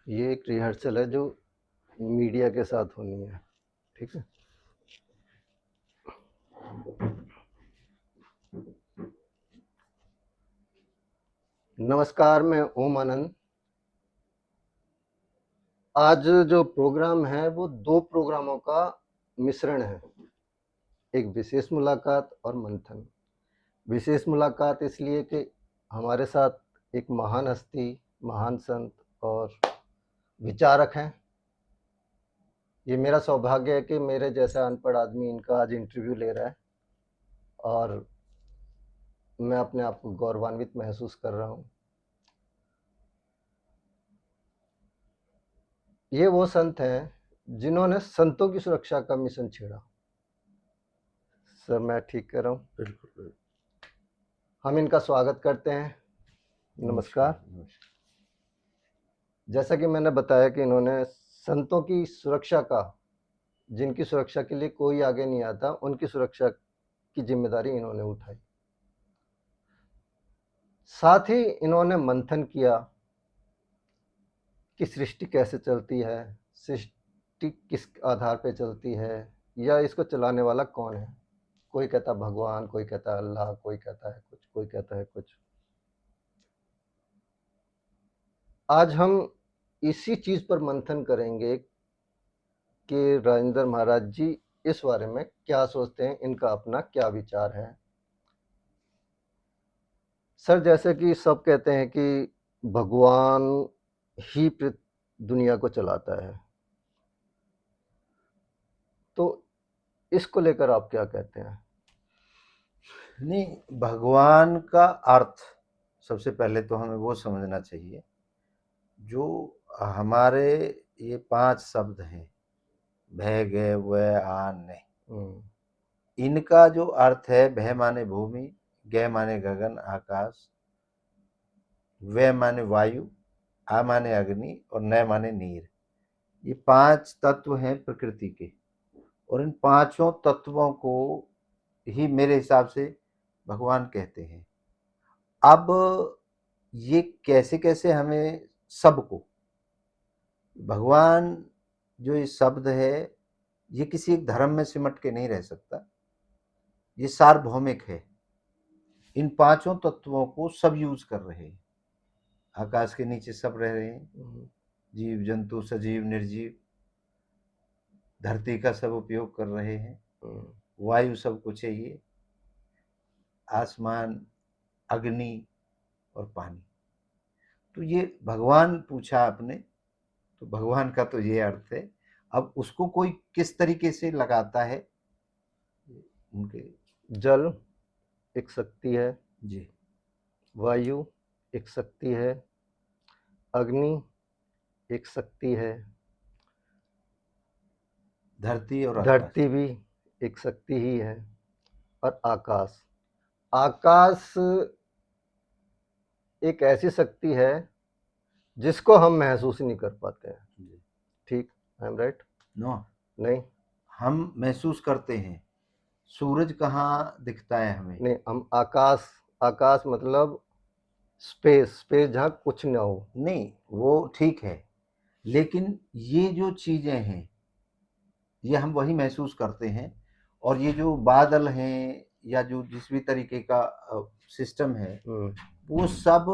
ये एक रिहर्सल है जो मीडिया के साथ होनी है, ठीक है। नमस्कार, मैं ओम आनंद। आज जो प्रोग्राम है वो 2 प्रोग्रामों का मिश्रण है, एक विशेष मुलाकात और मंथन। विशेष मुलाकात इसलिए कि हमारे साथ एक महान हस्ती, महान संत और विचारक हैं। ये मेरा सौभाग्य है कि मेरे जैसा अनपढ़ आदमी इनका आज इंटरव्यू ले रहा है और मैं अपने आप को गौरवान्वित महसूस कर रहा हूँ। ये वो संत हैं जिन्होंने संतों की सुरक्षा का मिशन छेड़ा। सर, मैं ठीक कह रहा हूँ? बिल्कुल। हम इनका स्वागत करते हैं। नमस्कार। जैसा कि मैंने बताया कि इन्होंने संतों की सुरक्षा का, जिनकी सुरक्षा के लिए कोई आगे नहीं आता, उनकी सुरक्षा की जिम्मेदारी इन्होंने उठाई। साथ ही इन्होंने मंथन किया कि सृष्टि कैसे चलती है, सृष्टि किस आधार पे चलती है, या इसको चलाने वाला कौन है। कोई कहता भगवान, कोई कहता अल्लाह, कोई कहता है कुछ, कोई कहता है कुछ। आज हम इसी चीज पर मंथन करेंगे कि राजेंद्र महाराज जी इस बारे में क्या सोचते हैं, इनका अपना क्या विचार है। सर, जैसे कि सब कहते हैं कि भगवान ही दुनिया को चलाता है, तो इसको लेकर आप क्या कहते हैं? नहीं, भगवान का अर्थ सबसे पहले तो हमें वो समझना चाहिए। जो हमारे ये 5 शब्द हैं, भय गय वय आ ने, इनका जो अर्थ है, भय माने भूमि, गय माने गगन आकाश, वय माने वायु, आ माने अग्नि और नय माने नीर। ये 5 तत्व हैं प्रकृति के, और इन पांचों तत्वों को ही मेरे हिसाब से भगवान कहते हैं। अब ये कैसे कैसे हमें सबको, भगवान जो ये शब्द है, ये किसी एक धर्म में सिमट के नहीं रह सकता। ये सार्वभौमिक है। इन पांचों तत्वों को सब यूज कर रहे हैं। आकाश के नीचे सब रह रहे हैं, जीव जंतु सजीव निर्जीव, धरती का सब उपयोग कर रहे हैं, वायु सबको चाहिए, आसमान, अग्नि और पानी। तो ये भगवान पूछा आपने, तो भगवान का तो ये अर्थ है। अब उसको कोई किस तरीके से लगाता है, उनके। जल एक शक्ति है जी। वायु एक शक्ति है, अग्नि एक शक्ति है, धरती और धरती भी एक शक्ति ही है, और आकाश। आकाश एक ऐसी शक्ति है जिसको हम महसूस नहीं कर पाते हैं। ठीक, आई एम राइट? नो, नहीं, हम महसूस करते हैं। सूरज कहाँ दिखता है हमें? नहीं, हम आकाश, आकाश मतलब स्पेस, स्पेस जहाँ कुछ ना हो। नहीं, वो ठीक है, लेकिन ये जो चीजें हैं, ये हम वही महसूस करते हैं। और ये जो बादल हैं, या जो जिस भी तरीके का सिस्टम है, वो सब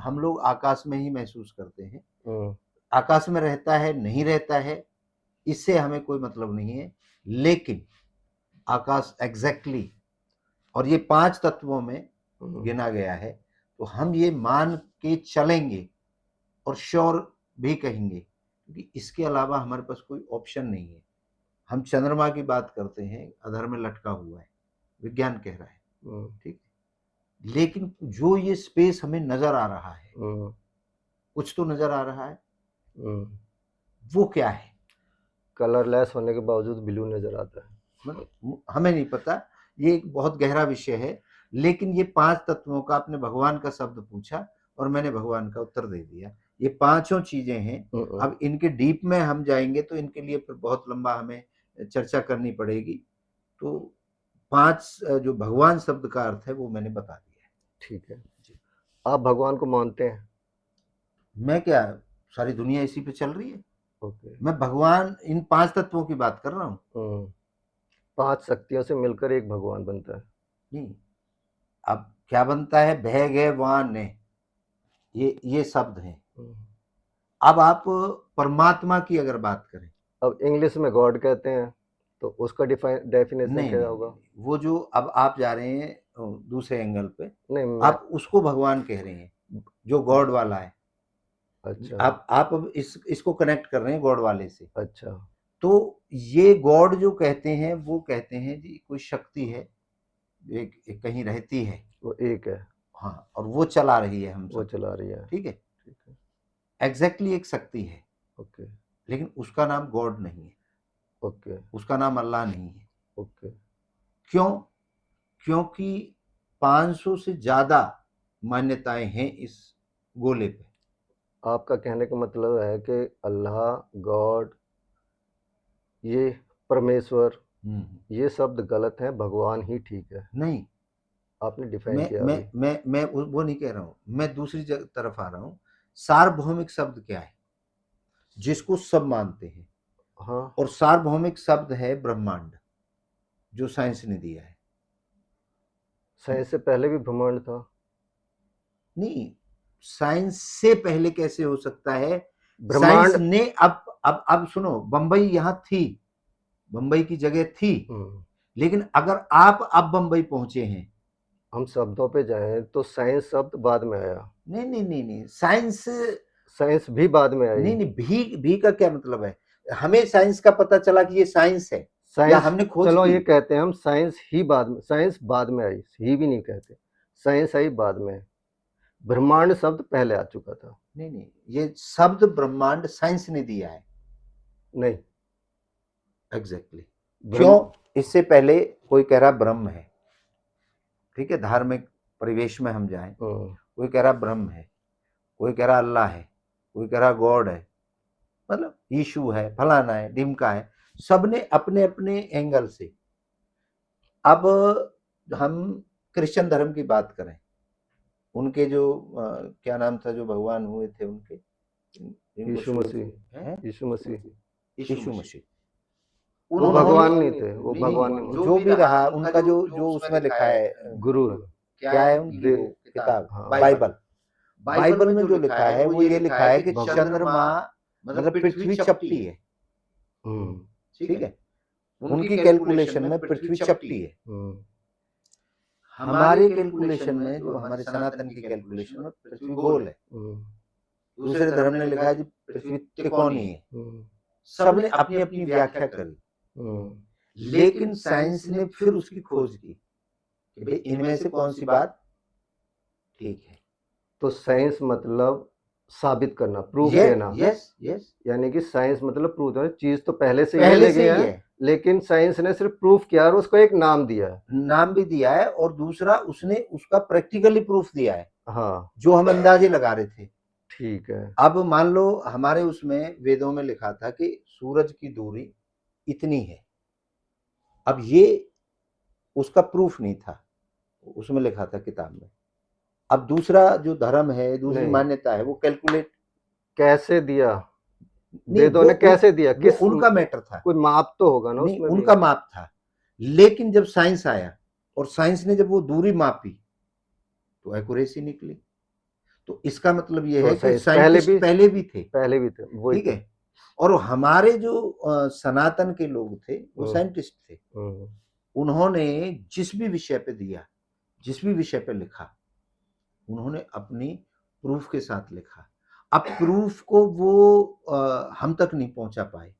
हम लोग आकाश में ही महसूस करते हैं। आकाश में रहता है नहीं रहता है, इससे हमें कोई मतलब नहीं है। लेकिन आकाश एग्जैक्टली, और ये 5 तत्वों में गिना गया है, तो हम ये मान के चलेंगे और श्योर भी कहेंगे, क्योंकि इसके अलावा हमारे पास कोई ऑप्शन नहीं है। हम चंद्रमा की बात करते हैं, अधर में लटका हुआ है, विज्ञान कह रहा है, ठीक है। लेकिन जो ये स्पेस हमें नजर आ रहा है, कुछ तो नजर आ रहा है, वो क्या है? कलरलेस होने के बावजूद ब्लू नजर आता है। मतलब हमें नहीं पता, ये एक बहुत गहरा विषय है। लेकिन ये 5 तत्वों का, आपने भगवान का शब्द पूछा और मैंने भगवान का उत्तर दे दिया। ये पांचों चीजें हैं। अब इनके डीप में हम जाएंगे तो इनके लिए फिर बहुत लंबा हमें चर्चा करनी पड़ेगी। तो 5 जो भगवान शब्द का अर्थ है वो मैंने बता दिया है। ठीक है जी। आप भगवान को मानते हैं? मैं क्या, सारी दुनिया इसी पे चल रही है। ओके। मैं भगवान इन 5 तत्वों की बात कर रहा हूँ। 5 शक्तियों से मिलकर एक भगवान बनता है। नहीं, अब क्या बनता है? भगवान है, ये शब्द हैं। अब आप परमात्मा की अगर बात करें, अब इंग्लिश में गॉड कहते हैं, तो उसका डेफिनेशन नहीं क्या नहीं होगा? नहीं, वो जो अब आप जा रहे हैं दूसरे एंगल पे, नहीं, मैं आप उसको भगवान कह रहे हैं जो गॉड वाला है। अच्छा, आप अब इसको कनेक्ट कर रहे हैं गॉड वाले से। अच्छा। तो ये गॉड जो कहते हैं वो कहते हैं जी कोई शक्ति है, एक कहीं रहती है, वो एक है, हाँ, और वो चला रही है हम वो सब। चला रही है। ठीक है, ठीक है, एग्जैक्टली एक शक्ति है, ओके, लेकिन उसका नाम गॉड नहीं है, ओके, उसका नाम अल्लाह नहीं है। ओके। क्यों? क्योंकि 500 से ज्यादा मान्यताएं हैं इस गोले पे। आपका कहने का मतलब है कि अल्लाह, गॉड, ये परमेश्वर, ये शब्द गलत हैं, भगवान ही ठीक है। नहीं, आपने डिफाइन मैं किया मैं अभी। मैं वो नहीं कह रहा हूं, मैं दूसरी तरफ आ रहा हूं। सार्वभौमिक शब्द क्या है जिसको सब मानते हैं? हाँ, और सार्वभौमिक शब्द है ब्रह्मांड, जो साइंस ने दिया है। साइंस से पहले भी ब्रह्मांड था। नहीं, साइंस से पहले कैसे हो सकता है? साइंस ब्रह्मांड। ने अब सुनो, बंबई यहां थी, बंबई की जगह थी, लेकिन अगर आप अब बंबई पहुंचे हैं, हम शब्दों पे जाएं तो साइंस शब्द बाद में आया, नहीं नहीं नहीं नहीं, साइंस, साइंस भी बाद में आई। नहीं नहीं, भी का क्या मतलब है? हमें साइंस का पता चला कि ये साइंस है, या साइंस, हमने खोज चलो की। ये कहते हैं हम, साइंस ही बाद में, साइंस बाद में आई, ही भी नहीं कहते, साइंस आई बाद में, ब्रह्मांड शब्द पहले आ चुका था। नहीं नहीं, ये शब्द ब्रह्मांड साइंस ने दिया है। नहीं, एग्जैक्टली ब्रह्म, क्यों? इससे पहले कोई कह रहा ब्रह्म है, ठीक है, धार्मिक परिवेश में हम जाएं, कोई कह रहा ब्रह्म है, कोई कह रहा अल्लाह है, कोई कह रहा गॉड है, मतलब यीशु है, फलाना है, ढिमका है, सबने अपने अपने एंगल से। अब हम क्रिश्चियन धर्म की बात करें, उनके जो क्या नाम था जो भगवान हुए थे उनके, जिनको यीशु शुरू मसीह, है, यीशु मसीह। यीशु मसीह। वो उन्होंने, भगवान नहीं थे, वो नहीं भगवान नहीं, नहीं जो भी रहा उनका जो उसमें लिखा है, थे, गुरु है। क्या है उनकी दे, वो किताब, हाँ, बाइबल। बाइबल में जो लिखा है वो ये लिखा है कि भगवान, चंद्रमा मतलब पृथ्वी चपटी है, ठीक है, उनकी कैलकुलेशन में पृथ्वी चपटी है। हमारे कैलकुलेशन में, जो हमारे सनातन की कैलकुलेशन में, पृथ्वी गोल है। दूसरे धर्म ने लिखा है जी पृथ्वी त्रिकोणीय है। सबने अपनी अपनी व्याख्या करी, लेकिन साइंस ने फिर उसकी खोज की कि भाई इनमें से कौन सी बात ठीक है। तो साइंस मतलब साबित करना, प्रूफ ये देना। यस यस, यानी कि साइंस मतलब प्रूफ देना, चीज तो पहले से ही पहले ले से गया ही है, है, लेकिन साइंस ने सिर्फ प्रूफ किया और उसको एक नाम दिया है। नाम भी दिया है, और दूसरा उसने उसका प्रैक्टिकली प्रूफ दिया है, हाँ, जो हम अंदाजे लगा रहे थे। ठीक है। अब मान लो हमारे उसमें वेदों में लिखा था कि सूरज की दूरी इतनी है, अब ये उसका प्रूफ नहीं था, उसमें लिखा था किताब में। अब दूसरा जो धर्म है, दूसरी नहीं, मान्यता है, वो कैलकुलेट, कैसे दिया, नहीं वेदों ने कैसे दिया, वो किस, उनका मैटर था, कोई माप तो होगा ना नहीं उसमें भी। उनका माप था। लेकिन जब साइंस आया और साइंस ने जब वो दूरी मापी तो एक्यूरेसी निकली। तो इसका मतलब ये तो है कि साइंस साइंटिस्ट पहले भी थे, पहले भी थे, वही ठीक तो। है, और हमारे जो सनातन के लोग थे वो साइंटिस्ट थे। उन्होंने जिस भी विषय पे दिया, जिस भी विषय पे लिखा, उन्होंने अपनी प्रूफ के साथ लिखा। अब प्रूफ को वो हम तक नहीं पहुंचा पाए,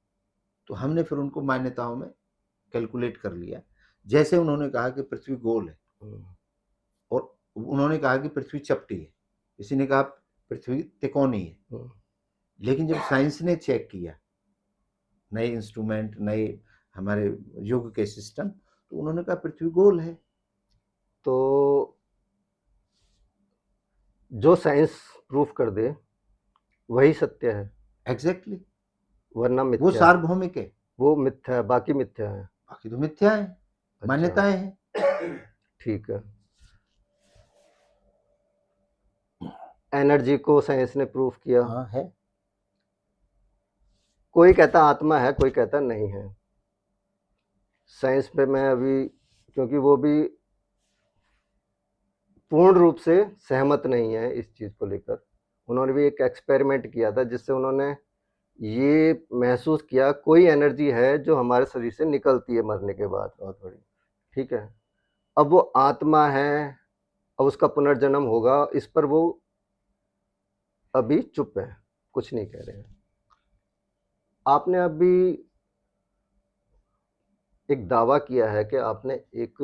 तो हमने फिर उनको मान्यताओं में कैलकुलेट कर लिया। जैसे उन्होंने कहा कि पृथ्वी गोल है, और उन्होंने कहा कि पृथ्वी चपटी है, किसी ने कहा पृथ्वी तिकोनी है। लेकिन जब साइंस ने चेक किया, नए इंस्ट्रूमेंट, नए हमारे युग के सिस्टम, तो उन्होंने कहा पृथ्वी गोल है। तो जो साइंस प्रूफ कर दे वही सत्य है, एग्जैक्टली, वरना वो मिथ्या है। सार्वभौमिक है, वो मिथ्या है, बाकी मिथ्या है। बाकी तो मिथ्या है, अच्छा, मान्यताएं हैं। ठीक है। एनर्जी को साइंस ने प्रूफ किया, हाँ है, कोई कहता आत्मा है, कोई कहता नहीं है। साइंस पे मैं अभी, क्योंकि वो भी पूर्ण रूप से सहमत नहीं है इस चीज़ को लेकर। उन्होंने भी एक एक्सपेरिमेंट किया था जिससे उन्होंने ये महसूस किया कोई एनर्जी है जो हमारे शरीर से निकलती है मरने के बाद बहुत बड़ी, ठीक है। अब वो आत्मा है, अब उसका पुनर्जन्म होगा, इस पर वो अभी चुप है, कुछ नहीं कह रहे हैं। आपने अभी एक दावा किया है कि आपने एक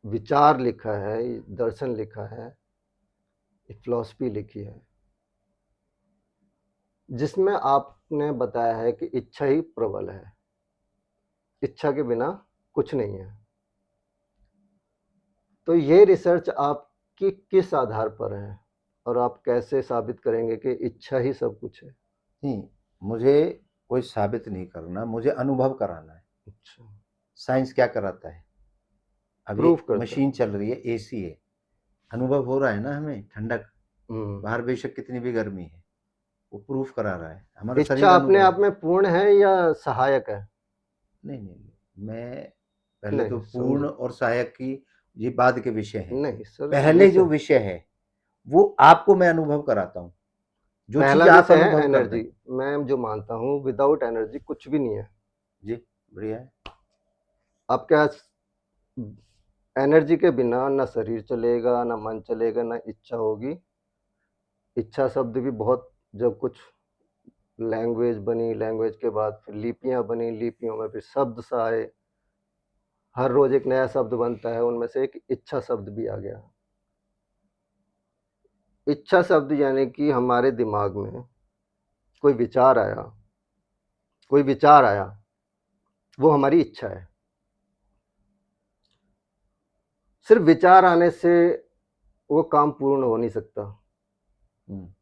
विचार लिखा है, दर्शन लिखा है, एक फिलॉसफी लिखी है, जिसमें आपने बताया है कि इच्छा ही प्रबल है, इच्छा के बिना कुछ नहीं है। तो ये रिसर्च आपकी किस आधार पर है और आप कैसे साबित करेंगे कि इच्छा ही सब कुछ है? नहीं, मुझे कोई साबित नहीं करना, मुझे अनुभव कराना है। अच्छा, साइंस क्या कराता है? अब ये प्रूफ करता मशीन है। चल रही है, एसी है, अनुभव हो रहा है ना हमें, ठंडक, हम्म। बाहर बेशक कितनी भी गर्मी है, वो प्रूफ करा रहा है, हमारा इच्छा शरीर अपने अनुभव। आप में पूर्ण है या सहायक है? नहीं नहीं नहीं, मैं पहले तो नहीं पूर्ण समझे, और सहायक की ये बाद के विषय हैं। नहीं सर, पहले जो विषय, विषय है वो आपको मैं अनुभव कराता हूँ, जो पहला चीज आप विषय है अनुभव कर रहे एनर्जी। हैं। मैं जो मानता हूँ विदाउट एनर्जी कुछ भी नहीं है। जी, बढ़िया है। आपके एनर्जी के बिना ना शरीर चलेगा, ना मन चलेगा, ना इच्छा होगी। इच्छा शब्द भी बहुत, जब कुछ लैंग्वेज बनी, लैंग्वेज के बाद फिर लिपियां बनी, लिपियों में फिर शब्द सा आए, हर रोज एक नया शब्द बनता है, उनमें से एक इच्छा शब्द भी आ गया। इच्छा शब्द यानी कि हमारे दिमाग में कोई विचार आया, कोई विचार आया, वो हमारी इच्छा है। सिर्फ विचार आने से वो काम पूर्ण हो नहीं सकता। हम्म,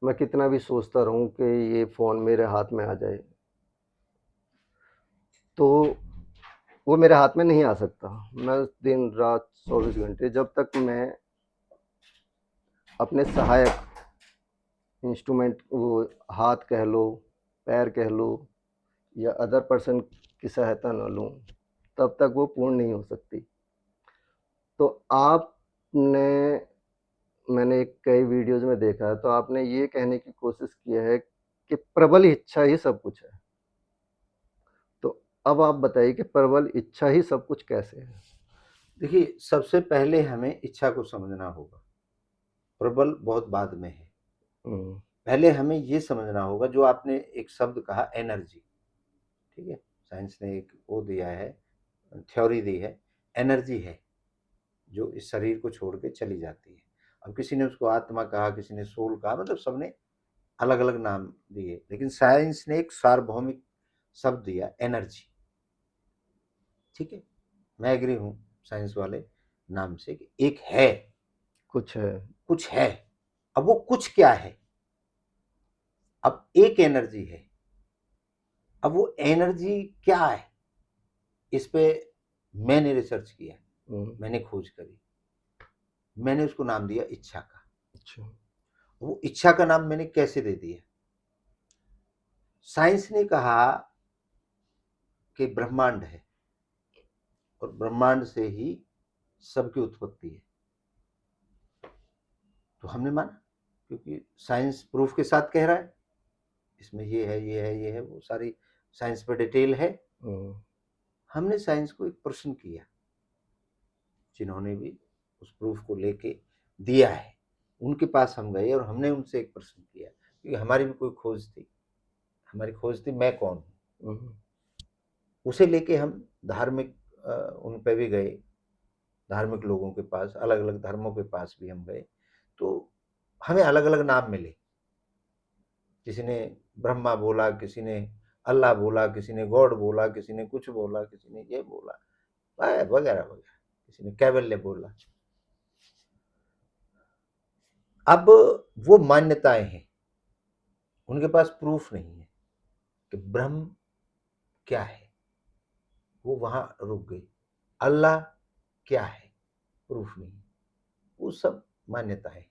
मैं कितना भी सोचता रहूं कि ये फोन मेरे हाथ में आ जाए, तो वो मेरे हाथ में नहीं आ सकता। मैं दिन रात 24 घंटे, जब तक मैं अपने सहायक इंस्ट्रूमेंट, वो हाथ कह लो, पैर कह लो, या अदर पर्सन की सहायता न लूं, तब तक वो पूर्ण नहीं हो सकती। तो आपने, मैंने कई वीडियोज में देखा है, तो आपने ये कहने की कोशिश की है कि प्रबल इच्छा ही सब कुछ है। तो अब आप बताइए कि प्रबल इच्छा ही सब कुछ कैसे है? देखिए, सबसे पहले हमें इच्छा को समझना होगा, प्रबल बहुत बाद में है। हम्म। पहले हमें ये समझना होगा, जो आपने एक शब्द कहा एनर्जी, ठीक है, साइंस ने एक वो दिया है, थ्योरी दी है, एनर्जी है जो इस शरीर को छोड़ के चली जाती है। अब किसी ने उसको आत्मा कहा, किसी ने सोल कहा, मतलब सबने अलग अलग नाम दिए, लेकिन साइंस ने एक सार्वभौमिक शब्द दिया, एनर्जी। ठीक है, मैं एग्री हूँ साइंस वाले नाम से कि एक है, कुछ है। कुछ है। अब वो कुछ क्या है? अब एक एनर्जी है, अब वो एनर्जी क्या है, इस पे मैंने रिसर्च किया, मैंने खोज करी, मैंने उसको नाम दिया इच्छा का। अच्छा। वो इच्छा का नाम मैंने कैसे दे दिया? साइंस ने कहा कि ब्रह्मांड है और ब्रह्मांड से ही सबकी उत्पत्ति है, तो हमने माना, क्योंकि साइंस प्रूफ के साथ कह रहा है, इसमें ये है, ये है, ये है, वो सारी साइंस पर डिटेल है। हमने साइंस को एक प्रश्न किया, जिन्होंने भी उस प्रूफ को लेके दिया है उनके पास हम गए और हमने उनसे एक प्रश्न किया, क्योंकि हमारी भी कोई खोज थी, हमारी खोज थी मैं कौन हूँ। उसे लेके हम धार्मिक उन पे भी गए, धार्मिक लोगों के पास, अलग अलग धर्मों के पास भी हम गए, तो हमें अलग अलग नाम मिले। किसी ने ब्रह्मा बोला, किसी ने अल्लाह बोला, किसी ने गॉड बोला, किसी ने कुछ बोला, किसी ने ये बोला, वगैरह वगैरह, किसी ने कैवल्य बोला। अब वो मान्यताएं हैं, उनके पास प्रूफ नहीं है कि ब्रह्म क्या है, वो वहां रुक गई। अल्लाह क्या है, प्रूफ नहीं, वो सब मान्यताएं हैं।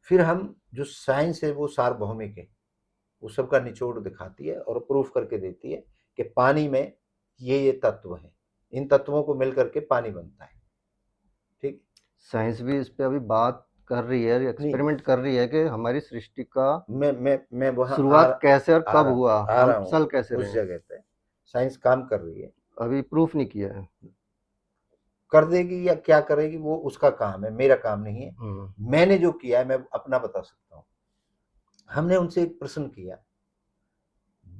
फिर हम जो साइंस है वो सार्वभौमिक है, वो सबका निचोड़ दिखाती है और प्रूफ करके देती है कि पानी में ये तत्व है, इन तत्वों को मिल करके पानी बनता है। ठीक, साइंस भी इस पे अभी बात कर रही है, नहीं एक्सपेरिमेंट कर रही है कि हमारी सृष्टि का मैं वहां शुरुआत कैसे और कब हुआ, आ हम रहा हूँ चल कैसे उस रहे हैं, जगह पे। साइंस काम कर रही है, अभी प्रूफ नहीं किया है। कर देगी या क्या करेगी वो उसका काम है, मेरा काम नहीं है। मैंने जो किया है मैं अपना बता सकता हूँ। हमने उनसे एक प्रश्न किया,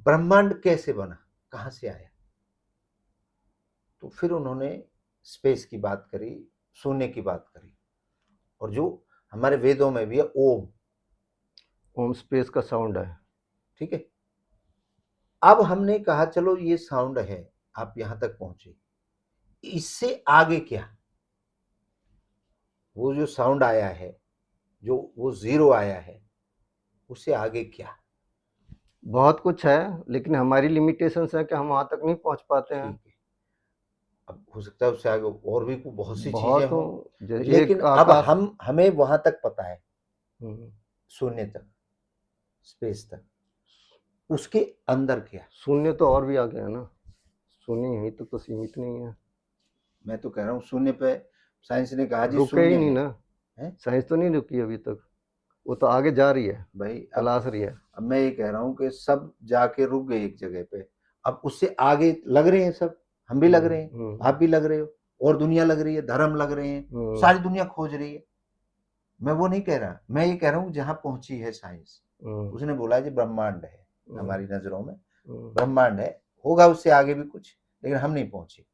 ब्रह्मांड कैसे बना, कहां से आया? तो फिर उन्होंने स्पेस की बात करी, शून्य की बात करी, और जो हमारे वेदों में भी है ओम। ओम स्पेस का साउंड है। ठीक है, अब हमने कहा चलो ये साउंड है, आप यहां तक पहुंचे, इससे आगे क्या? वो जो साउंड आया है, जो वो जीरो आया है, उससे आगे क्या? बहुत कुछ है, लेकिन हमारी लिमिटेशंस है कि हम वहां तक नहीं पहुंच पाते हैं। ठीक है, अब हो सकता है उससे आगे और भी बहुत सी चीजें बहुत हों, एक लेकिन अब आकाश। हमें वहां तक पता है, हम्म, शून्य तक, स्पेस तक। उसके अंदर क्या? शून्य तो और भी आगे है ना, शून्य यहीं तक तो सीमित नहीं है। मैं तो कह रहा हूँ शून्य पे साइंस ने कहा जी रुके ही शून्य नहीं है। ना, साइंस तो नहीं रुकी अभी तक, वो तो आगे जा रही है, भाई तलाश रही है। अब मैं ये कह रहा हूँ कि सब जाके रुक गए एक जगह पे, अब उससे आगे लग रहे हैं सब, हम भी लग रहे हैं, आप भी लग रहे हो, और दुनिया लग रही है, धर्म लग रहे हैं, सारी दुनिया खोज रही है। मैं वो नहीं कह रहा, मैं ये कह रहा हूँ जहां पहुंची है साइंस, उसने बोला जी ब्रह्मांड है, हमारी नजरों में ब्रह्मांड है, होगा उससे आगे भी कुछ, लेकिन हम नहीं पहुंचे।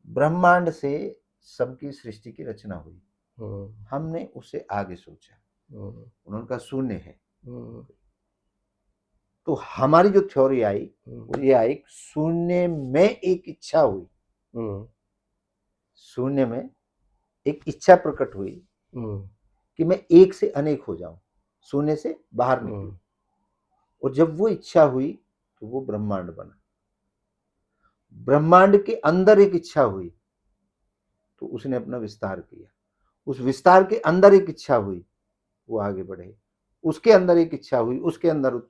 ब्रह्मांड से सबकी सृष्टि की रचना हुई, हमने उससे आगे सोचा, उन्होंने कहा शून्य है। तो हमारी जो थ्योरी आई वो ये आई, शून्य में एक इच्छा हुई, शून्य में एक इच्छा प्रकट हुई कि मैं एक से अनेक हो जाऊं, शून्य से बाहर निकलूं, और जब वो इच्छा हुई तो वो ब्रह्मांड बना। ब्रह्मांड के अंदर एक इच्छा हुई तो उसने अपना विस्तार किया, उस विस्तार के अंदर एक इच्छा हुई, वो आगे बढ़े, उसके अंदर एक इच्छा हुई, उसके अंदर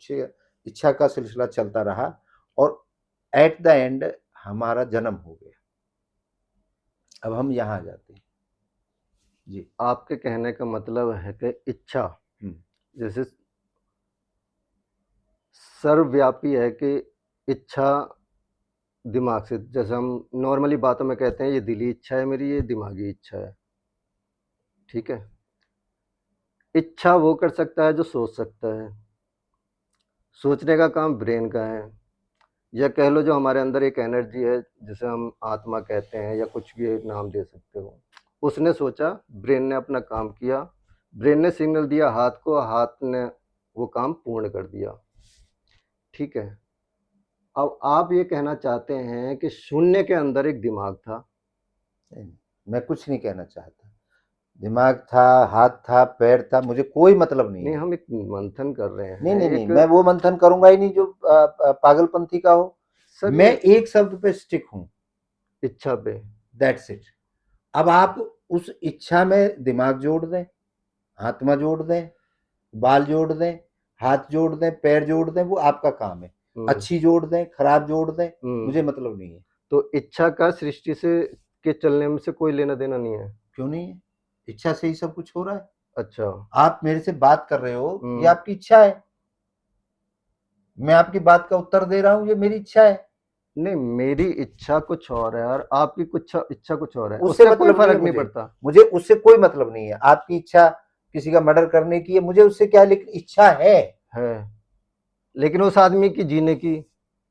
इच्छा का सिलसिला चलता रहा, और एट द एंड हमारा जन्म हो गया। अब हम यहां जाते हैं जी। आपके कहने का मतलब है कि इच्छा जैसे सर्वव्यापी है, कि इच्छा दिमाग से, जैसे हम नॉर्मली बातों में कहते हैं ये दिली इच्छा है मेरी, ये दिमागी इच्छा है, ठीक है। इच्छा वो कर सकता है जो सोच सकता है, सोचने का काम ब्रेन का है, या कह लो जो हमारे अंदर एक एनर्जी है जिसे हम आत्मा कहते हैं, या कुछ भी एक नाम दे सकते हो, उसने सोचा, ब्रेन ने अपना काम किया, ब्रेन ने सिग्नल दिया हाथ को, हाथ ने वो काम पूर्ण कर दिया, ठीक है। अब आप ये कहना चाहते हैं कि शून्य के अंदर एक दिमाग था? मैं कुछ नहीं कहना चाहता, दिमाग था, हाथ था, पैर था, मुझे कोई मतलब नहीं नहीं, है। हम एक मंथन कर रहे हैं। नहीं नहीं नहीं, मैं वो मंथन करूंगा ही नहीं जो पागलपंथी का हो। मैं एक शब्द पे स्टिक हूं, इच्छा पे, दैट्स इट। अब आप उस इच्छा में दिमाग जोड़ दें, आत्मा जोड़ दें, बाल जोड़ दें, हाथ जोड़ दें, पैर जोड़ दें, वो आपका काम है। अच्छी जोड़ दें, खराब जोड़ दें, मुझे मतलब नहीं है। तो इच्छा का सृष्टि से के चलने में से कोई लेना देना नहीं है? क्यों नहीं है, इच्छा से ही सब कुछ हो रहा है। अच्छा, आप मेरे से बात कर रहे हो, ये आपकी इच्छा है, मैं आपकी बात का उत्तर दे रहा हूं, ये मेरी इच्छा है। नहीं, मेरी इच्छा कुछ और है और आपकी कुछ इच्छा कुछ और है, उससे कोई मतलब फर्क नहीं पड़ता। मुझे उससे कोई मतलब नहीं है। आपकी इच्छा किसी का मर्डर करने की है, मुझे उससे क्या, लेकिन इच्छा है। लेकिन उस आदमी की जीने की,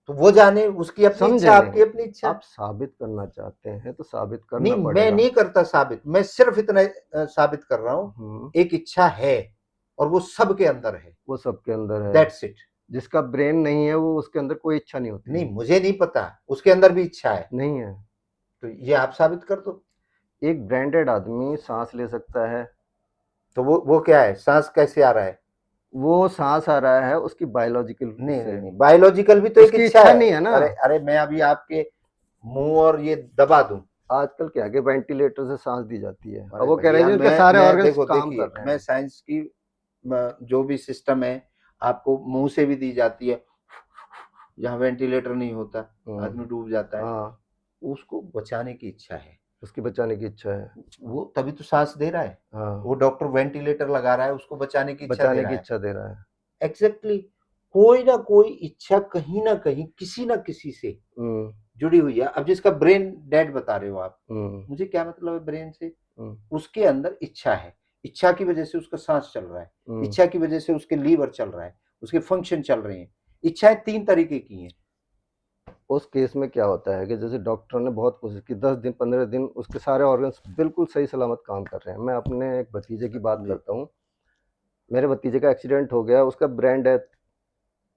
तो वो जाने, उसकी अपनी इच्छा, आपकी अपनी इच्छा। आप साबित करना चाहते हैं तो साबित करना नहीं, पड़ेगा। मैं नहीं करता साबित, मैं सिर्फ इतना साबित कर रहा हूं, एक इच्छा है और वो सबके अंदर है, वो सबके अंदर है, दैट्स इट। जिसका ब्रेन नहीं है वो, उसके अंदर कोई इच्छा नहीं होती। नहीं, मुझे नहीं पता, उसके अंदर भी इच्छा है, नहीं है तो ये आप साबित कर दो। एक ब्रांडेड आदमी सांस ले सकता है, तो वो क्या है, सांस कैसे आ रहा है? वो सांस आ रहा है उसकी बायोलॉजिकल नहीं नहीं नहीं, बायोलॉजिकल भी तो एक इच्छा है। नहीं है ना। अरे अरे, मैं अभी आपके मुंह और ये दबा दूं, आजकल क्या है कि वेंटिलेटर से सांस दी जाती है। अब अरे वो कह रहे भैया हैं जी उनके सारे मैं ऑर्गन्स देखो काम देखिए, कर रहे मैं हैं। साइंस की जो भी सिस्टम है आपको मुंह से भी दी जाती है, जहाँ वेंटिलेटर नहीं होता, आदमी डूब जाता है, हाँ, उसको बचाने की इच्छा है, उसकी बचाने की इच्छा है। वो तभी तो सांस दे रहा है। हाँ, वो डॉक्टर वेंटिलेटर लगा रहा है, उसको बचाने की इच्छा दे बचाने रहा की है। इच्छा दे रहा है। एग्जैक्टली कोई ना कोई इच्छा कहीं ना कहीं किसी ना किसी से हुँ, जुड़ी हुई है। अब जिसका ब्रेन डेड बता रहे हो आप, हुँ, मुझे क्या मतलब है ब्रेन से? हुँ, उसके अंदर इच्छा है, इच्छा की वजह से उसका सांस चल रहा है, हुँ। इच्छा की वजह से उसके लीवर चल रहा है, उसके फंक्शन चल रहे हैं। इच्छाएं 3 तरीके की हैं। उस केस में क्या होता है कि जैसे डॉक्टर ने बहुत कोशिश की, 10 दिन 15 दिन उसके सारे ऑर्गन्स बिल्कुल सही सलामत काम कर रहे हैं। मैं अपने एक भतीजे की बात जी। करता हूँ। मेरे भतीजे का एक्सीडेंट हो गया, उसका ब्रेन डेथ,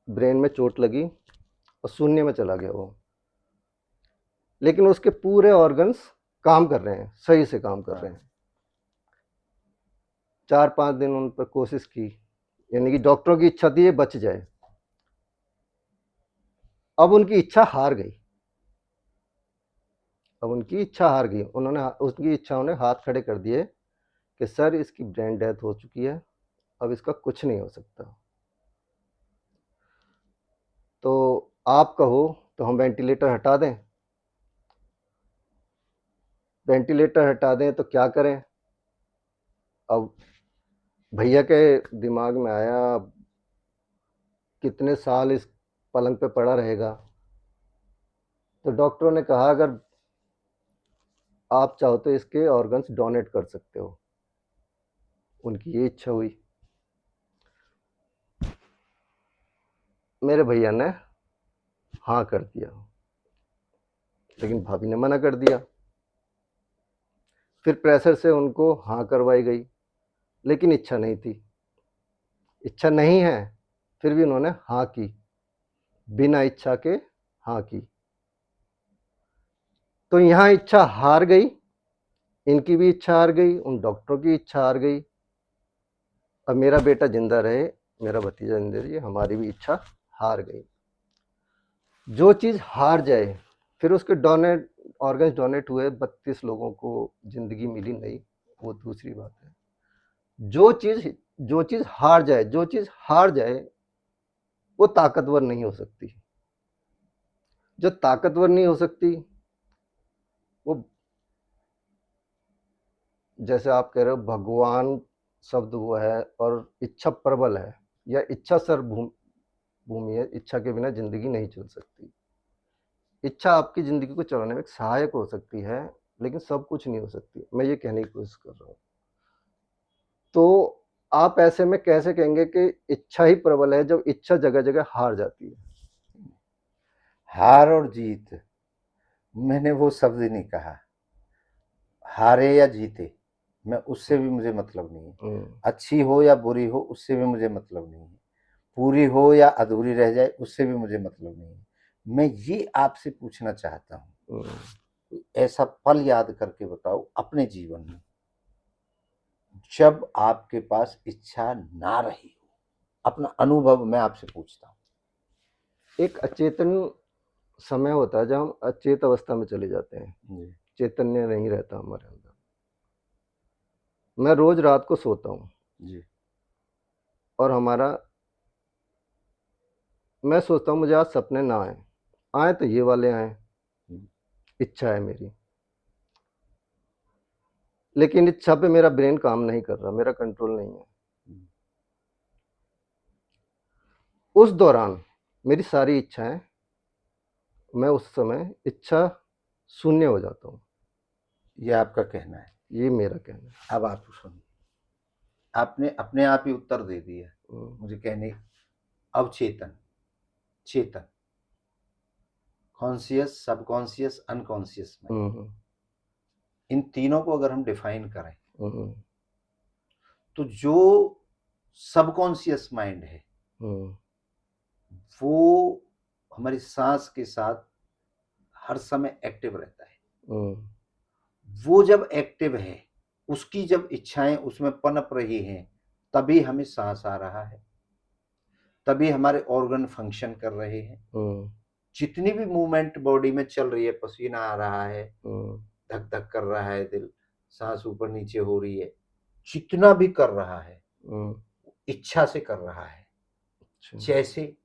ब्रेन में चोट लगी और शून्य में चला गया वो। लेकिन उसके पूरे ऑर्गन्स काम कर रहे हैं, सही से काम कर रहे हैं। 4-5 दिन उन पर कोशिश की, यानी कि डॉक्टरों की इच्छा थी ये बच जाए। अब उनकी इच्छा हार गई। अब उनकी इच्छा हार गई। उन्होंने उसकी इच्छाओं ने हाथ खड़े कर दिए कि सर इसकी ब्रेन डेथ हो चुकी है, अब इसका कुछ नहीं हो सकता। तो आप कहो तो हम वेंटिलेटर हटा दें? वेंटिलेटर हटा दें तो क्या करें? अब भैया के दिमाग में आया, अब कितने साल इस पलंग पे पड़ा रहेगा? तो डॉक्टरों ने कहा अगर आप चाहो तो इसके ऑर्गन्स डोनेट कर सकते हो। उनकी ये इच्छा हुई। मेरे भैया ने हाँ कर दिया, लेकिन भाभी ने मना कर दिया। फिर प्रेशर से उनको हाँ करवाई गई, लेकिन इच्छा नहीं थी। इच्छा नहीं है, फिर भी उन्होंने हाँ की, बिना इच्छा के हाँ की। तो यहाँ इच्छा हार गई, इनकी भी इच्छा हार गई, उन डॉक्टरों की इच्छा हार गई। अब मेरा बेटा जिंदा रहे, मेरा भतीजा जिंदा रहे, हमारी भी इच्छा हार गई। जो चीज़ हार जाए, फिर उसके डोनेट ऑर्गन्स डोनेट हुए, 32 लोगों को जिंदगी मिली नहीं, वो दूसरी बात है। जो चीज़ जो चीज़ हार जाए, जो चीज़ हार जाए वो ताकतवर नहीं हो सकती। जो ताकतवर नहीं हो सकती वो, जैसे आप कह रहे हो भगवान शब्द वो है, और इच्छा प्रबल है, या इच्छा भूमि है। इच्छा के बिना जिंदगी नहीं चल सकती। इच्छा आपकी जिंदगी को चलाने में एक सहायक हो सकती है, लेकिन सब कुछ नहीं हो सकती। मैं ये कहने की कोशिश कर रहा हूँ। तो आप ऐसे में कैसे कहेंगे कि इच्छा ही प्रबल है, जब इच्छा जगह जगह हार जाती है? हार और जीत, मैंने वो शब्द ही नहीं कहा। हारे या जीते, मैं उससे भी मुझे मतलब नहीं है। हम्म, अच्छी हो या बुरी हो, उससे भी मुझे मतलब नहीं है। पूरी हो या अधूरी रह जाए, उससे भी मुझे मतलब नहीं है। मैं ये आपसे पूछना चाहता हूँ, हम्म। कोई ऐसा पल याद करके बताओ अपने जीवन में, जब आपके पास इच्छा ना रही हो। अपना अनुभव मैं आपसे पूछता हूँ। एक अचेतन समय होता है जब हम अचेत अवस्था में चले जाते हैं, जी, चैतन्य नहीं रहता हमारे अंदर। मैं रोज रात को सोता हूँ, जी, और मैं सोचता हूँ मुझे आज सपने ना आए, आए तो ये वाले आए, जी, इच्छा है मेरी। लेकिन इच्छा पे मेरा ब्रेन काम नहीं कर रहा, मेरा कंट्रोल नहीं है। जी। उस दौरान मेरी सारी इच्छाएं, मैं उस समय इच्छा शून्य हो जाता हूँ। ये आपका कहना है। ये मेरा कहना है। अब आप सुनिए, आपने अपने आप ही उत्तर दे दिया हम्म, मुझे कहने। अवचेतन, चेतन, कॉन्शियस, सबकॉन्शियस, अनकॉन्शियस माइंड, हम्म, इन तीनों को अगर हम डिफाइन करें, हम्म, तो जो सबकॉन्शियस माइंड है हम्म, वो हमारी सांस के साथ हर समय एक्टिव रहता है। हम्म, वो जब एक्टिव है, उसकी जब इच्छाएं उसमें पनप रही हैं, तभी हमें सांस आ रहा है, तभी हमारे ऑर्गन फंक्शन कर रहे हैं। हम्म, जितनी भी मूवमेंट बॉडी में चल रही है, पसीना आ रहा है, हम्म, धक धक कर रहा है दिल, सांस ऊपर नीचे हो रही है, जितना भी कर रहा है इच्छा से कर रहा है। अच्छा। जैसे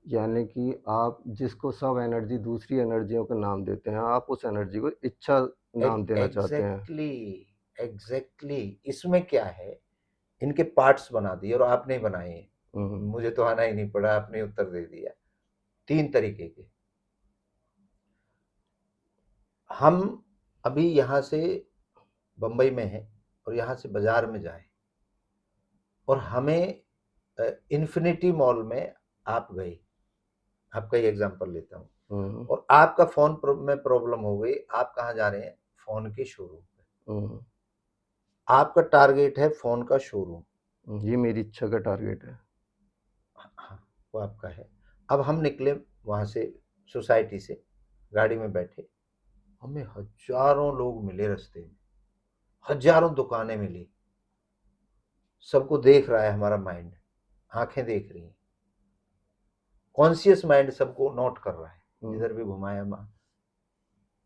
यानी कि आप जिसको सब एनर्जी दूसरी एनर्जियों का नाम देते हैं, आप उस एनर्जी को इच्छा नाम देना चाहते हैं। एग्जैक्टली इसमें क्या है, इनके पार्ट्स बना दिए और आपने बनाए हैं। मुझे तो आना ही नहीं पड़ा, आपने उत्तर दे दिया। 3 तरीके के। हम अभी यहाँ से बंबई में हैं और यहाँ से बाजार में जाएं और हमें इन्फिनिटी मॉल में आप गए, आपका ही एग्जांपल लेता हूँ, और आपका फोन में प्रॉब्लम हो गई, आप कहाँ जा रहे हैं? फोन के शोरूम पे। आपका टारगेट है फोन का शोरूम, ये मेरी इच्छा का टारगेट है। हाँ, वो आपका है। अब हम निकले वहां से, सोसाइटी से, गाड़ी में बैठे, हमें हजारों लोग मिले रास्ते में, हजारों दुकानें मिली, सबको देख रहा है हमारा माइंड, आंखें देख रही हैं, कॉन्शियस माइंड सबको नोट कर रहा है, जिधर भी घुमाया मां,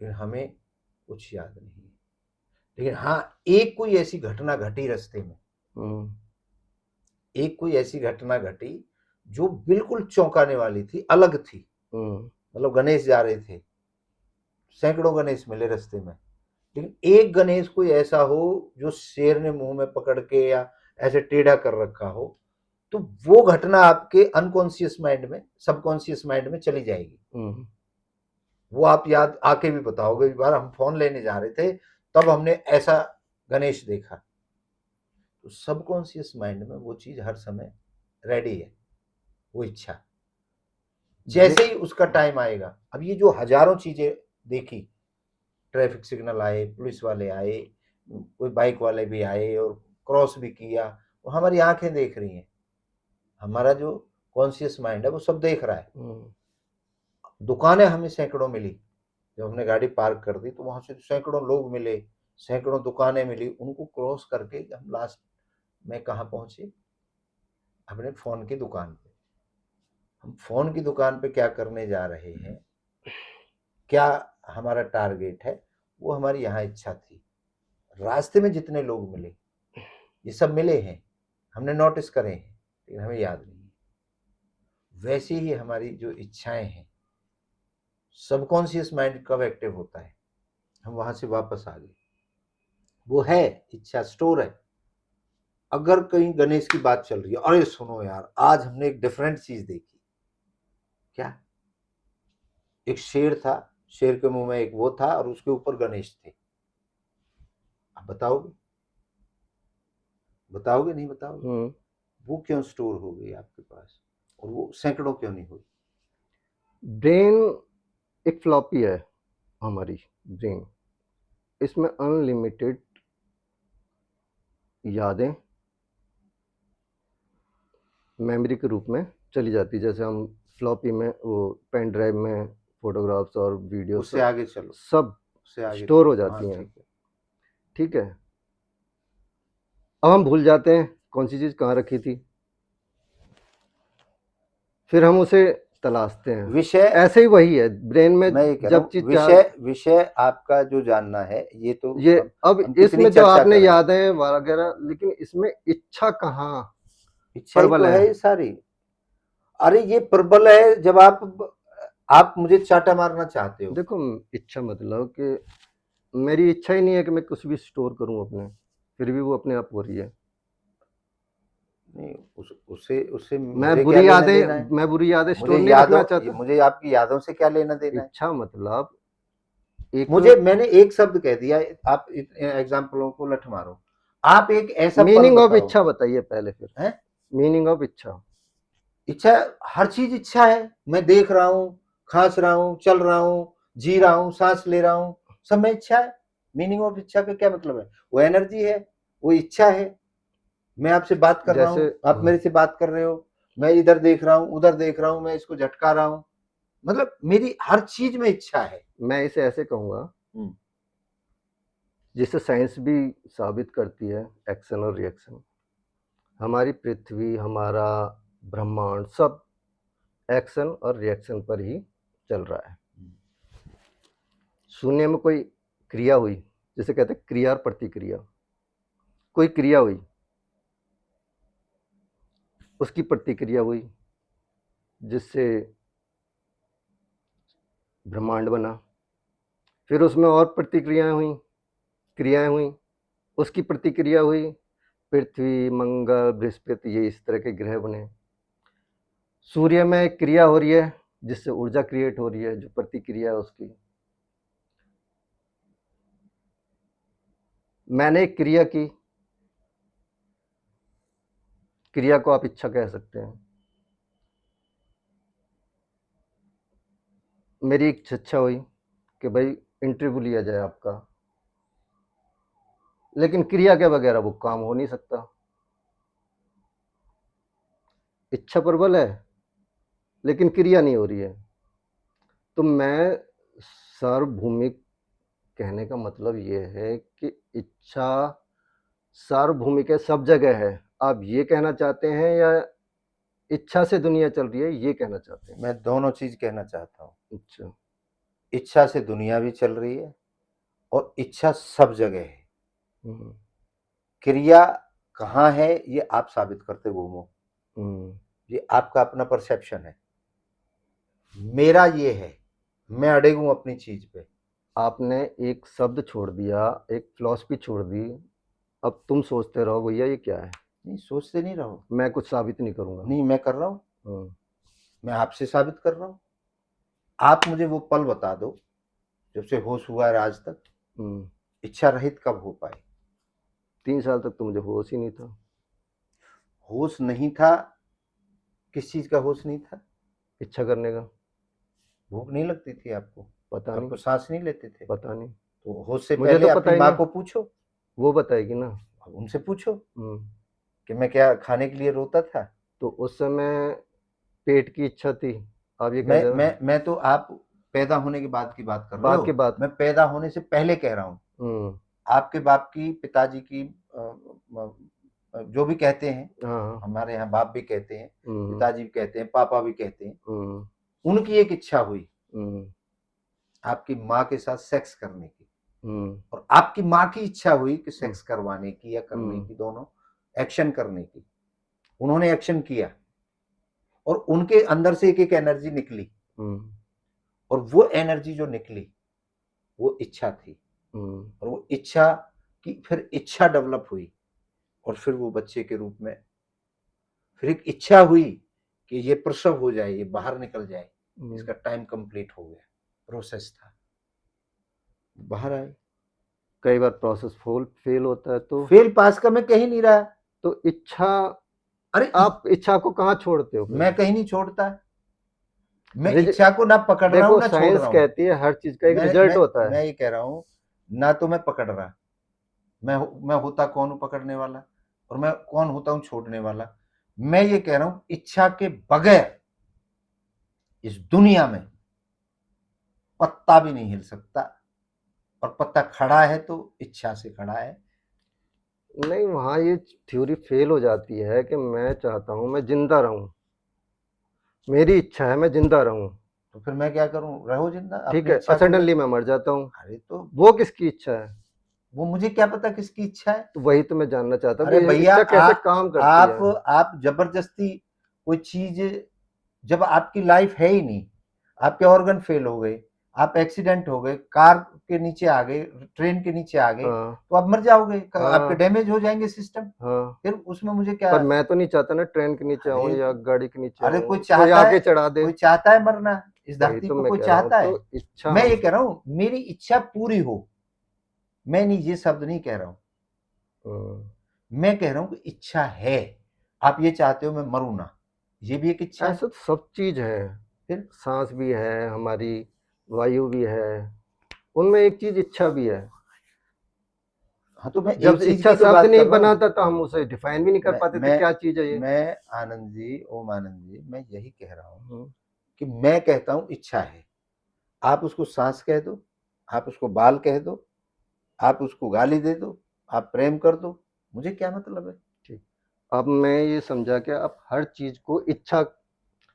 लेकिन हमें कुछ याद नहीं है। लेकिन हाँ, एक कोई ऐसी घटना घटी रास्ते में, एक कोई ऐसी घटना घटी जो बिल्कुल चौंकाने वाली थी, अलग थी। मतलब गणेश जा रहे थे, सैकड़ों गणेश मिले रास्ते में, लेकिन एक गणेश कोई ऐसा हो जो शेर ने मुंह में पकड़ के या ऐसे टेढ़ा कर रखा हो, तो वो घटना आपके अनकॉन्शियस माइंड में, सबकॉन्शियस माइंड में चली जाएगी। वो आप याद आके भी बताओगे, एक बार हम फोन लेने जा रहे थे, तब हमने ऐसा गणेश देखा। तो सबकॉन्शियस माइंड में वो चीज हर समय रेडी है, वो इच्छा। जैसे ही उसका टाइम आएगा, अब ये जो हजारों चीजें देखी, ट्रैफिक सिग्नल आए, पुलिस वाले आए, कोई बाइक वाले भी आए और क्रॉस भी किया, वो हमारी आंखें देख रही हैं, हमारा जो कॉन्शियस माइंड है वो सब देख रहा है। दुकानें हमें सैकड़ों मिली, जब हमने गाड़ी पार्क कर दी तो वहां से सैकड़ों लोग मिले, सैकड़ों दुकानें मिली, उनको क्रॉस करके हम लास्ट में कहाँ पहुंचे? अपने फोन की दुकान पे। हम फोन की दुकान पे क्या करने जा रहे हैं, क्या हमारा टारगेट है, वो हमारी यहाँ इच्छा थी। रास्ते में जितने लोग मिले, ये सब मिले हैं, हमने नोटिस करे हैं, लेकिन हमें याद नहीं। वैसे ही हमारी जो इच्छाएं हैं, सबकॉन्शियस माइंड कब एक्टिव होता है? हम वहां से वापस आ गए, वो है इच्छा स्टोर है। अगर कहीं गणेश की बात चल रही है, अरे सुनो यार, आज हमने एक डिफरेंट चीज देखी। क्या? एक शेर था, शेर के मुंह में एक वो था और उसके ऊपर गणेश थे। आप बताओगे? बताओगे नहीं बताओगे? वो क्यों स्टोर हो गई आपके पास और वो सैकड़ों क्यों नहीं हुई? ब्रेन एक फ्लॉपी है, हमारी ब्रेन, इसमें अनलिमिटेड यादें मेमोरी के रूप में चली जाती, जैसे हम फ्लॉपी में, वो पेन ड्राइव में फोटोग्राफ्स और वीडियो उससे आगे चलो, सब उससे आगे स्टोर हो चलो। जाती हाँ, हैं। ठीक है, अब हम भूल जाते हैं कौन सी चीज कहाँ रखी थी, फिर हम उसे तलाशते हैं। विषय ऐसे ही वही है ब्रेन में, मैं ये कह रहा जब हूँ, चीज विषय आपका जो जानना है, ये तो ये अब हम कितनी इसमें जो चर्चा आपने करें। यादें वगैरह, लेकिन इसमें इच्छा कहाँ इच्छा ही प्रबल तो है है? ये सारी। अरे ये प्रबल है, जब आप मुझे चाटा मारना चाहते हो। देखो, इच्छा मतलब कि मेरी इच्छा ही नहीं है कि मैं कुछ भी स्टोर करूं अपने, फिर भी वो अपने आप हो रही है। नहीं, उससे उससे मैं मुझे क्या बुरी लेना यादें देना है? मैं बुरी यादें मुझे स्टोर नहीं रखना यादों, चाहता। मुझे आपकी यादों से क्या लेना देना है? इच्छा मतलब एक, मैंने एक शब्द कह दिया, आप एग्जाम्पलों को लठ मारो। आप एक ऐसा पल मीनिंग ऑफ बताओ। इच्छा बताइए पहले, फिर है? मीनिंग ऑफ इच्छा। इच्छा, हर चीज इच्छा है। मैं देख रहा हूँ, खांस रहा हूँ, चल रहा हूँ, जी रहा हूँ, सांस ले रहा हूँ, सब में इच्छा है। मीनिंग ऑफ इच्छा का क्या मतलब है? वो एनर्जी है, वो इच्छा है। मैं आपसे बात कर रहा जैसे हूँ, आप मेरे से बात कर रहे हो, मैं इधर देख रहा हूँ, उधर देख रहा हूँ, मैं इसको झटका रहा हूँ, मतलब मेरी हर चीज में इच्छा है। मैं इसे ऐसे कहूंगा, जिसे साइंस भी साबित करती है, एक्शन और रिएक्शन। हमारी पृथ्वी, हमारा ब्रह्मांड, सब एक्शन और रिएक्शन पर ही चल रहा है। शून्य में कोई क्रिया हुई, जिसे कहते हैं क्रिया और प्रतिक्रिया। कोई क्रिया हुई, उसकी प्रतिक्रिया हुई, जिससे ब्रह्मांड बना। फिर उसमें और प्रतिक्रियाएं हुई, क्रियाएं हुई, उसकी प्रतिक्रिया हुई, पृथ्वी, मंगल, बृहस्पति, ये इस तरह के ग्रह बने। सूर्य में एक क्रिया हो रही है, जिससे ऊर्जा क्रिएट हो रही है, जो प्रतिक्रिया है उसकी। मैंने एक क्रिया की, क्रिया को आप इच्छा कह सकते हैं। मेरी एक इच्छा हुई कि भाई इंटरव्यू लिया जाए आपका, लेकिन क्रिया के बगैर वो काम हो नहीं सकता। इच्छा प्रबल है, लेकिन क्रिया नहीं हो रही है। तो मैं सार्वभौमिक कहने का मतलब ये है कि इच्छा सार्वभौमिक है, सब जगह है। आप ये कहना चाहते हैं या इच्छा से दुनिया चल रही है, ये कहना चाहते हैं? मैं दोनों चीज कहना चाहता हूँ। अच्छा। इच्छा से दुनिया भी चल रही है और इच्छा सब जगह है। हम्म, क्रिया कहाँ है ये आप साबित करते घूमो, हम्म, ये आपका अपना परसेप्शन है। मेरा ये है, मैं अड़े हूं अपनी चीज पे। आपने एक शब्द छोड़ दिया, एक फिलॉसफी छोड़ दी। अब तुम सोचते रहो भैया ये क्या है, नहीं, सोचते नहीं रहो। मैं कुछ साबित नहीं करूंगा। नहीं, मैं कर रहा हूं। हम्म, मैं आपसे साबित कर रहा हूं। आप मुझे वो पल बता दो जब से होश हुआ है आज तक, हम्म। इच्छा रहित कब हो पाए? 3 साल तक तो मुझे होश ही नहीं था। होश नहीं था? किस चीज का होश नहीं था? इच्छा करने का। भूख नहीं लगती थी आपको? पता नहीं। आपको सांस नहीं लेते थे? पता नहीं। तो होश से मुझे पहले तो पता अपनी ही माँ नहीं, को पूछो, वो बताएगी ना। उनसे पूछो हम्म। कि मैं क्या खाने के लिए रोता था। तो उस समय पेट की इच्छा थी, आप ये कह मैं रहे हो? मैं तो आप पैदा होने के बाद की बात कर रहे बाद की हो, बात। मैं पैदा होने से पहले कह रहा हूँ। हम्म। आपके बाप की, पिताजी की, जो भी कहते हैं, हाँ। हमारे यहाँ बाप भी कहते हैं, हम्म, पिताजी भी कहते हैं, पापा भी कहते हैं। हम्म, उनकी एक इच्छा हुई हम्म, आपकी माँ के साथ सेक्स करने की, हम्म, और आपकी माँ की इच्छा हुई कि सेक्स करवाने की या करने हम्म, की, दोनों एक्शन करने की। उन्होंने एक्शन किया और उनके अंदर से एक एक एनर्जी निकली, हम्म, और वो एनर्जी जो निकली वो इच्छा थी। हम्म। और वो इच्छा की फिर इच्छा डेवलप हुई, और फिर वो बच्चे के रूप में फिर एक इच्छा हुई कि ये प्रसव हो जाए, ये बाहर निकल जाए, इसका टाइम कंप्लीट हो गया, प्रोसेस था, बाहर आए। कई बार प्रोसेस फेल होता है, तो फेल पास का मैं कहीं नहीं रहा। इच्छा, अरे आप इच्छा को कहाँ छोड़ते हो फिर? मैं कहीं नहीं छोड़ता, मैं रिज इच्छा को ना पकड़ रहा हूं देखो, ना छोड़ साइंस रहा हूं। कहती है हर चीज का एक मैं रिजल्ट मैं होता है। मैं ये कह रहा हूं, ना तो मैं पकड़ रहा, मैं होता कौन हूं पकड़ने वाला, और मैं कौन होता हूं छोड़ने वाला। मैं ये कह रहा हूं, इच्छा के बगैर इस दुनिया में पत्ता भी नहीं हिल सकता, और पत्ता खड़ा है तो इच्छा से खड़ा है। नहीं, वहाँ ये थ्योरी फेल हो जाती है कि मैं चाहता हूँ मैं जिंदा रहूं, मेरी इच्छा है मैं जिंदा रहूं। तो फिर मैं क्या करूं? रहो जिंदा ठीक अपनी है, इच्छा को सडनली लेके। मैं मर जाता हूँ, अरे तो वो किसकी इच्छा है? वो मुझे क्या पता किसकी इच्छा है? तो वही तो मैं जानना चाहता हूँ अरे कि ये भैया, इच्छा कैसे काम करती है। आप जबरदस्ती कोई चीज, जब आपकी लाइफ है ही नहीं, आपके ऑर्गन फेल हो गए, आप एक्सीडेंट हो गए, कार के नीचे आ गए, ट्रेन के नीचे आ गए, हाँ, तो आप मर जाओगे, आपके हाँ, डैमेज हो जाएंगे सिस्टम। हाँ। फिर उसमें मुझे क्या? पर मैं तो नहीं चाहता ना ट्रेन के नीचे आऊं अरे या गाड़ी के नीचे अरे आऊं, कोई आके चढ़ा दे। कोई चाहता है मरना, इस वही धरती तो पर मैं कोई कह रहा हूँ, चाहता तो है। इच्छा मैं ये हम। कह रहा हूं मेरी इच्छा पूरी हो, मैं नहीं ये शब्द नहीं कह रहा हूं, हम्म, मैं कह रहा हूं कि इच्छा है। आप ये चाहते हो मैं मरूं ना, ये भी एक इच्छा है। ऐसा तो सब चीज है, फिर सांस भी है हमारी, वायु भी है, उनमें एक चीज इच्छा भी है। हाँ, तो मैं जब एक चीज इच्छा की तो शब्द बात नहीं कर रहा बना हूँ। था तो हम उसे डिफाइन भी नहीं कर मैं पाते थे मैं क्या चीज है ये। मैं आनंद जी, ओम आनंद जी, मैं यही कह रहा हूँ हम्म, कि मैं कहता हूँ इच्छा है। आप उसको सांस कह दो, आप उसको बाल कह दो, आप उसको गाली दे दो, आप प्रेम कर दो, मुझे क्या मतलब है? ठीक। अब मैं ये समझा कि आप हर चीज को इच्छा,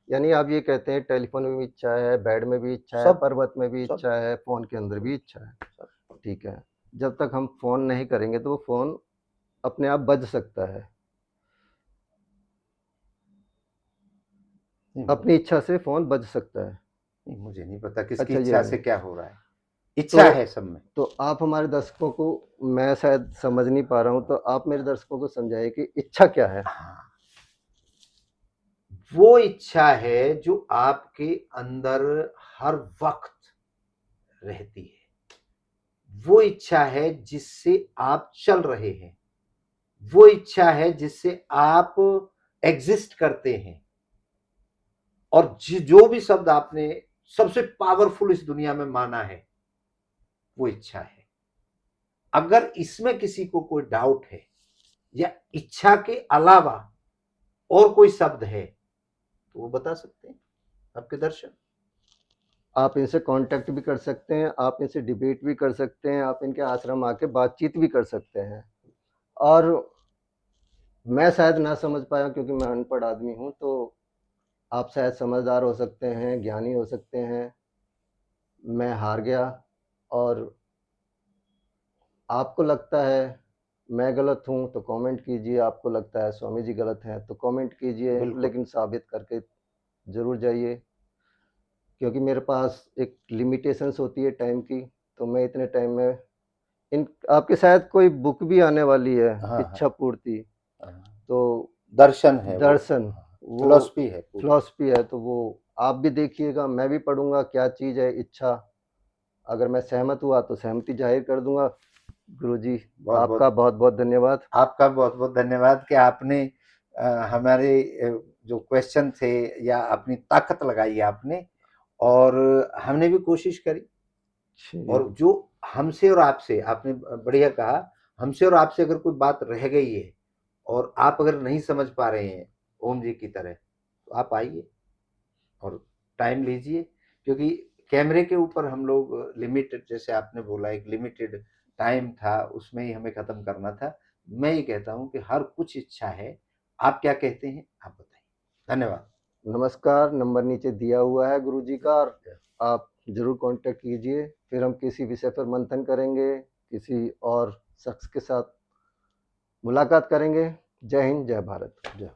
यानी आप ये कहते हैं टेलीफोन में भी इच्छा है, बेड में भी इच्छा है, सब पर्वत में भी सब इच्छा है, फोन के अंदर भी इच्छा है। सब ठीक है। जब तक हम फ़ोन नहीं करेंगे तो वो फ़ोन अपने आप बज सकता है। नहीं, अपनी इच्छा से फ़ोन बज सकता है। नहीं, मुझे नहीं पता किसकी अच्छा इच्छा ये से है। क्या हो रहा है। इच्छा तो है सब में। तो आप हमारे दर्शकों को, मैं शायद समझ नहीं पा रहा हूँ, तो आप मेरे दर्शकों को समझाइए कि इच्छा क्या है? हाँ, वो इच्छा है जो आपके अंदर हर वक़्त रहती है। वो इच्छा है जिससे आप चल रहे हैं। वो इच्छा है जिससे आप एग्ज़िस्ट करते हैं। और जो भी शब्द आपने सबसे पावरफुल इस दुनिया में माना है, वो इच्छा है। अगर इसमें किसी को कोई डाउट है या इच्छा के अलावा और कोई शब्द है, तो वो बता सकते हैं आपके दर्शक। आप इनसे कांटेक्ट भी कर सकते हैं, आप इनसे डिबेट भी कर सकते हैं, आप इनके आश्रम आके बातचीत भी कर सकते हैं। और मैं शायद ना समझ पाया क्योंकि मैं अनपढ़ आदमी हूँ, तो आप शायद समझदार हो सकते हैं, ज्ञानी हो सकते हैं। मैं हार गया, और आपको लगता है मैं गलत हूँ तो कमेंट कीजिए, आपको लगता है स्वामी जी गलत हैं तो कमेंट कीजिए, बिल्कुल। लेकिन साबित करके ज़रूर जाइए, क्योंकि मेरे पास एक लिमिटेशंस होती है टाइम की, तो मैं इतने टाइम में इन आपके शायद कोई बुक भी आने वाली है, हाँ, इच्छा पूर्ति, हाँ। तो दर्शन है वो। दर्शन, वो फिलॉसफी है पूरी। फिलॉसफी है, तो वो आप भी देखिएगा, मैं भी पढ़ूँगा क्या चीज़ है इच्छा। अगर मैं सहमत हुआ तो सहमति जाहिर कर दूँगा। गुरुजी, बहुत आपका बहुत बहुत-बहुत धन्यवाद। आपका बहुत बहुत धन्यवाद कि आपने हमारे जो क्वेश्चन थे या अपनी ताकत लगाई आपने, और हमने भी कोशिश करी। जी, और जो हमसे और आपसे, आपने बढ़िया कहा, हमसे और आपसे अगर कोई बात रह गई है और आप अगर नहीं समझ पा रहे हैं ओम जी की तरह, तो आप आइए और टाइम लीजिए, क्योंकि कैमरे के ऊपर हम लोग लिमिटेड, जैसे आपने बोला, एक लिमिटेड टाइम था, उसमें ही हमें खत्म करना था। मैं ये कहता हूँ कि हर कुछ इच्छा है। आप क्या कहते हैं, आप बताइए। धन्यवाद। नमस्कार, नंबर नीचे दिया हुआ है गुरुजी का, और आप ज़रूर कांटेक्ट कीजिए। फिर हम किसी विषय पर मंथन करेंगे, किसी और शख्स के साथ मुलाकात करेंगे। जय हिंद, जय भारत। जय